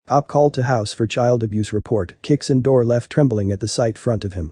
Op called to house for child abuse report, kicks in door left trembling at the site front of him.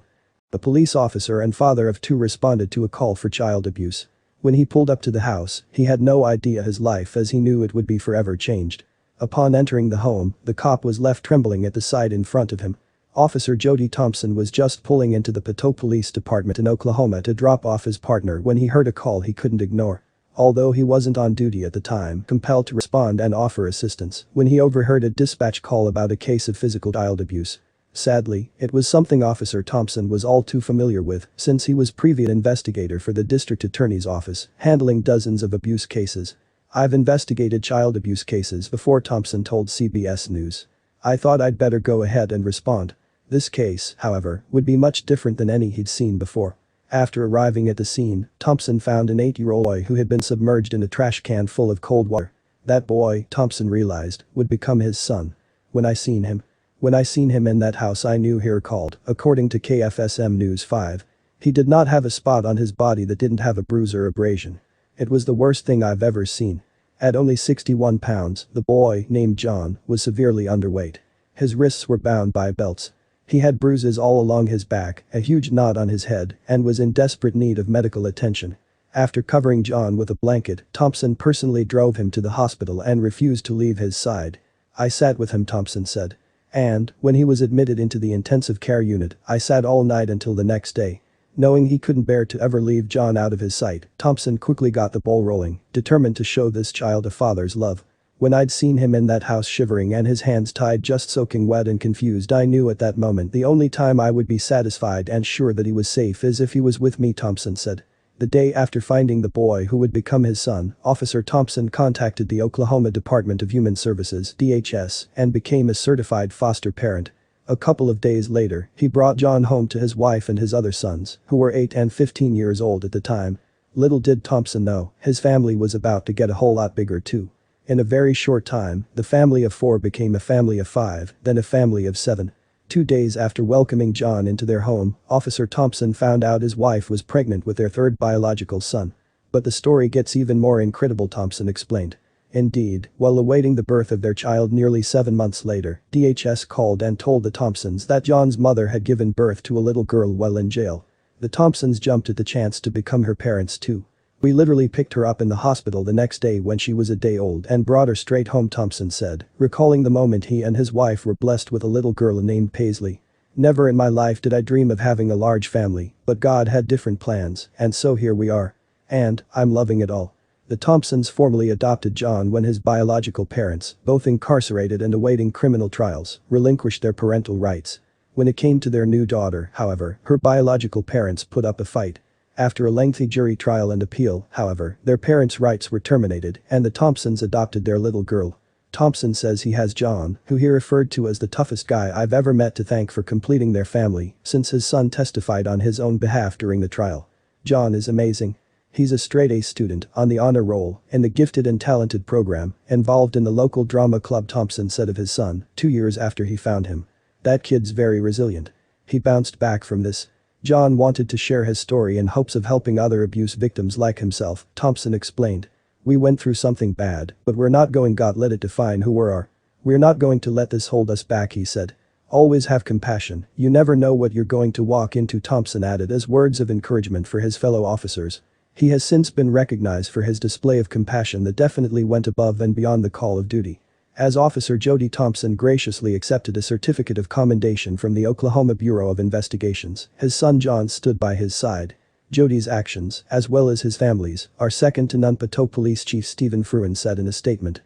The police officer and father of two responded to a call for child abuse. When he pulled up to the house, he had no idea his life as he knew it would be forever changed. Upon entering the home, the cop was left trembling at the site in front of him. Officer Jody Thompson was just pulling into the Poteau Police Department in Oklahoma to drop off his partner when he heard a call he couldn't ignore. Although he wasn't on duty at the time, compelled to respond and offer assistance when he overheard a dispatch call about a case of physical child abuse. Sadly, it was something Officer Thompson was all too familiar with since he was previous investigator for the district attorney's office, handling dozens of abuse cases. "I've investigated child abuse cases before," Thompson told CBS News. "I thought I'd better go ahead and respond." This case, however, would be much different than any he'd seen before. After arriving at the scene, Thompson found an 8-year-old boy who had been submerged in a trash can full of cold water. That boy, Thompson realized, would become his son. When I seen him in that house I knew," he recalled, according to KFSM News 5. He did not have a spot on his body that didn't have a bruise or abrasion. "It was the worst thing I've ever seen." At only 61 pounds, the boy, named John, was severely underweight. His wrists were bound by belts. He had bruises all along his back, a huge knot on his head, and was in desperate need of medical attention. After covering John with a blanket, Thompson personally drove him to the hospital and refused to leave his side. "I sat with him," Thompson said. "And, when he was admitted into the intensive care unit, I sat all night until the next day." Knowing he couldn't bear to ever leave John out of his sight, Thompson quickly got the ball rolling, determined to show this child a father's love. "When I'd seen him in that house shivering and his hands tied just soaking wet and confused, I knew at that moment the only time I would be satisfied and sure that he was safe is if he was with me," Thompson said. The day after finding the boy who would become his son, Officer Thompson contacted the Oklahoma Department of Human Services (DHS) and became a certified foster parent. A couple of days later, he brought John home to his wife and his other sons, who were 8 and 15 years old at the time. Little did Thompson know, his family was about to get a whole lot bigger too. In a very short time, the family of 4 became a family of 5, then a family of 7. 2 days after welcoming John into their home, Officer Thompson found out his wife was pregnant with their 3rd biological son. But the story gets even more incredible, Thompson explained. Indeed, while awaiting the birth of their child nearly 7 months later, DHS called and told the Thompsons that John's mother had given birth to a little girl while in jail. The Thompsons jumped at the chance to become her parents too. "We literally picked her up in the hospital the next day when she was a day old and brought her straight home," Thompson said, recalling the moment he and his wife were blessed with a little girl named Paisley. "Never in my life did I dream of having a large family, but God had different plans, and so here we are. And, I'm loving it all." The Thompsons formally adopted John when his biological parents, both incarcerated and awaiting criminal trials, relinquished their parental rights. When it came to their new daughter, however, her biological parents put up a fight. After a lengthy jury trial and appeal, however, their parents' rights were terminated and the Thompsons adopted their little girl. Thompson says he has John, who he referred to as the toughest guy I've ever met, to thank for completing their family, since his son testified on his own behalf during the trial. "John is amazing. He's a straight-A student, on the honor roll, in the gifted and talented program, involved in the local drama club," Thompson said of his son, 2 years after he found him. "That kid's very resilient. He bounced back from this." John wanted to share his story in hopes of helping other abuse victims like himself, Thompson explained. "We went through something bad, but we're not going to let it define who we are. We're not going to let this hold us back," he said. "Always have compassion, you never know what you're going to walk into," Thompson added as words of encouragement for his fellow officers. He has since been recognized for his display of compassion that definitely went above and beyond the call of duty. As Officer Jody Thompson graciously accepted a certificate of commendation from the Oklahoma Bureau of Investigations, his son John stood by his side. Jody's actions, as well as his family's, are second to none, Poteau Police Chief Stephen Fruin said in a statement.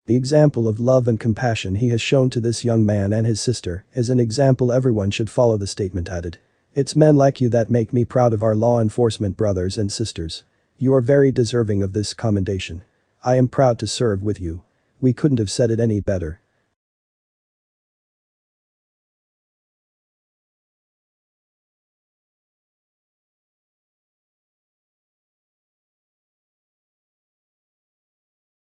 "The example of love and compassion he has shown to this young man and his sister is an example everyone should follow," the statement added. "It's men like you that make me proud of our law enforcement brothers and sisters. You are very deserving of this commendation. I am proud to serve with you. We couldn't have said it any better."